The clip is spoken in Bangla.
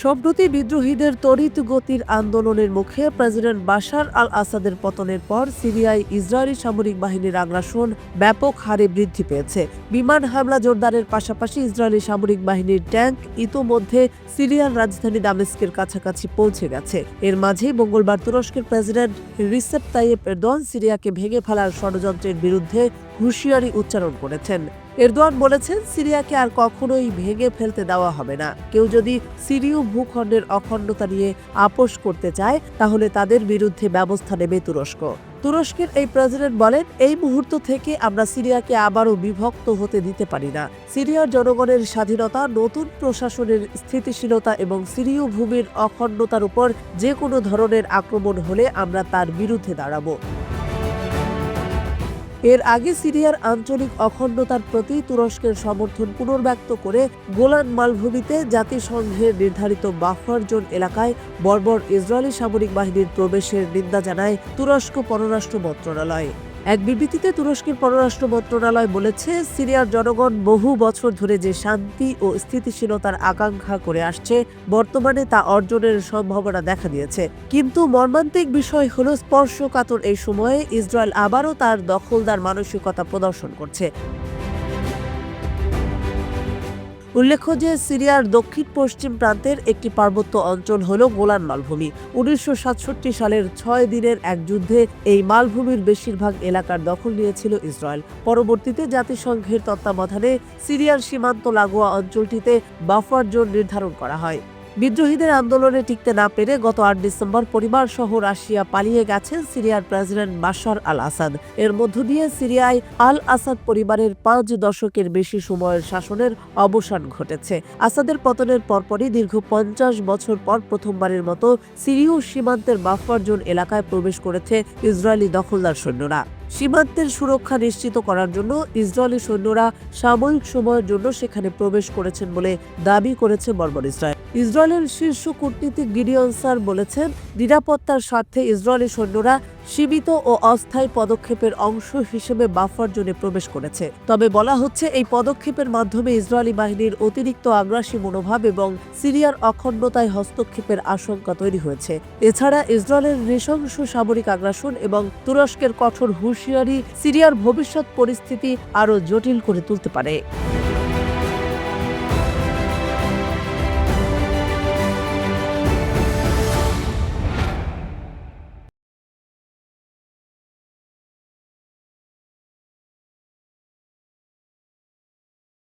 সম্প্রতি বিদ্রোহীদের তড়িৎ গতির আন্দোলনের মুখে প্রেসিডেন্ট বাশার আল আসাদের পতনের পর সিরিয়ায় ইসরায়েলি সামরিক বাহিনীর আগ্রাসন ব্যাপক হারে বৃদ্ধি পেয়েছে। বিমান হামলা জোরদারের পাশাপাশি ইসরায়েলি সামরিক বাহিনীর ট্যাঙ্ক ইতোমধ্যে সিরিয়ার রাজধানী দামেস্কের কাছাকাছি পৌঁছে গেছে। এর মাঝেই মঙ্গলবার তুরস্কের প্রেসিডেন্ট রিসেপ তাইয়েপ এরদোয়ান সিরিয়াকে ভেঙে ফেলার ষড়যন্ত্রের বিরুদ্ধে হুঁশিয়ারি উচ্চারণ করেছেন। এরদোয়ান বলেছেন, সিরিয়াকে আর কখনোই ভেঙে ফেলতে দেওয়া হবে না। কেউ যদি সিরীয় ভূখণ্ডের অখণ্ডতা নিয়ে আপোষ করতে চায় তাহলে তাদের বিরুদ্ধে ব্যবস্থা নেবে তুরস্ক। তুরস্কের এই প্রেসিডেন্ট বলেন, এই মুহূর্ত থেকে আমরা সিরিয়াকে আবারও বিভক্ত হতে দিতে পারি না। সিরিয়ার জনগণের স্বাধীনতা, নতুন প্রশাসনের স্থিতিশীলতা এবং সিরীয় ভূমির অখণ্ডতার উপর যে কোনো ধরনের আক্রমণ হলে আমরা তার বিরুদ্ধে দাঁড়াবো। এর আগে সিরিয়ার আঞ্চলিক অখণ্ডতার প্রতি তুরস্কের সমর্থন পুনর্ব্যক্ত করে গোলান মালভূমিতে জাতিসংঘের নির্ধারিত বাফার জোন এলাকায় বর্বর ইসরায়েলি সামরিক বাহিনীর প্রবেশের নিন্দা জানায় তুরস্ক পররাষ্ট্র মন্ত্রণালয়। এক বিবৃতিতে তুরস্কের পররাষ্ট্র মন্ত্রণালয় বলেছে, সিরিয়ার জনগণ বহু বছর ধরে যে শান্তি ও স্থিতিশীলতার আকাঙ্ক্ষা করে আসছে, বর্তমানে তা অর্জনের সম্ভাবনা দেখা দিয়েছে। কিন্তু মর্মান্তিক বিষয় হল, স্পর্শকাতর এই সময়ে ইসরায়েল আবারও তার দখলদার মানসিকতা প্রদর্শন করছে। উল্লেখ্য যে সিরিয়ার দক্ষিণ পশ্চিম প্রান্তের একটি পার্বত্য অঞ্চল হল গোলান মালভূমি। 1967 সালের 6 দিনের এক যুদ্ধে এই মালভূমির বেশিরভাগ এলাকার দখল নিয়েছিল ইসরায়েল। পরবর্তীতে জাতিসংঘের তত্ত্বাবধানে সিরিয়ার সীমান্ত লাগোয়া অঞ্চলটিতে বাফার জোন নির্ধারণ করা হয়। বিদ্রোহীদের আন্দোলনে টিকতে না পেরে গত 8 ডিসেম্বর পরিবার সহ রাশিয়া পালিয়ে গেছেন সিরিয়ার প্রেসিডেন্ট বাশার আল আসাদ। এর মধ্য দিয়ে সিরিয়ায় আল আসাদ পরিবারের 5 দশকের বেশি সময়ের শাসনের অবসান ঘটেছে। আসাদের পতনের পরপরই দীর্ঘ 50 বছর পর প্রথমবারের মতো সিরীয় সীমান্তের বাফার জোন এলাকায় প্রবেশ করেছে ইসরায়েলি দখলদার সৈন্যরা। সীমান্তের সুরক্ষা নিশ্চিত করার জন্য ইসরায়েলি সৈন্যরা সাময়িক সময়ের জন্য সেখানে প্রবেশ করেছেন বলে দাবি করেছে বর্বর ইসরায়েল। ইসরায়েলের শীর্ষ কূটনীতিক গিডিয়ন স্যার বলেছেন, নিরাপত্তার স্বার্থে ইসরায়েলি সৈন্যরা সীমিত ও অস্থায়ী পদক্ষেপের অংশ হিসেবে বাফার জোনে প্রবেশ করেছে। তবে বলা হচ্ছে, এই পদক্ষেপের মাধ্যমে ইসরায়েলি বাহিনীর অতিরিক্ত আগ্রাসী মনোভাব এবং সিরিয়ার অখণ্ডতায় হস্তক্ষেপের আশঙ্কা তৈরি হয়েছে। এছাড়া ইসরায়েলের নৃশংস সামরিক আগ্রাসন এবং তুরস্কের কঠোর হুঁশিয়ারি সিরিয়ার ভবিষ্যৎ পরিস্থিতি আরও জটিল করে তুলতে পারে।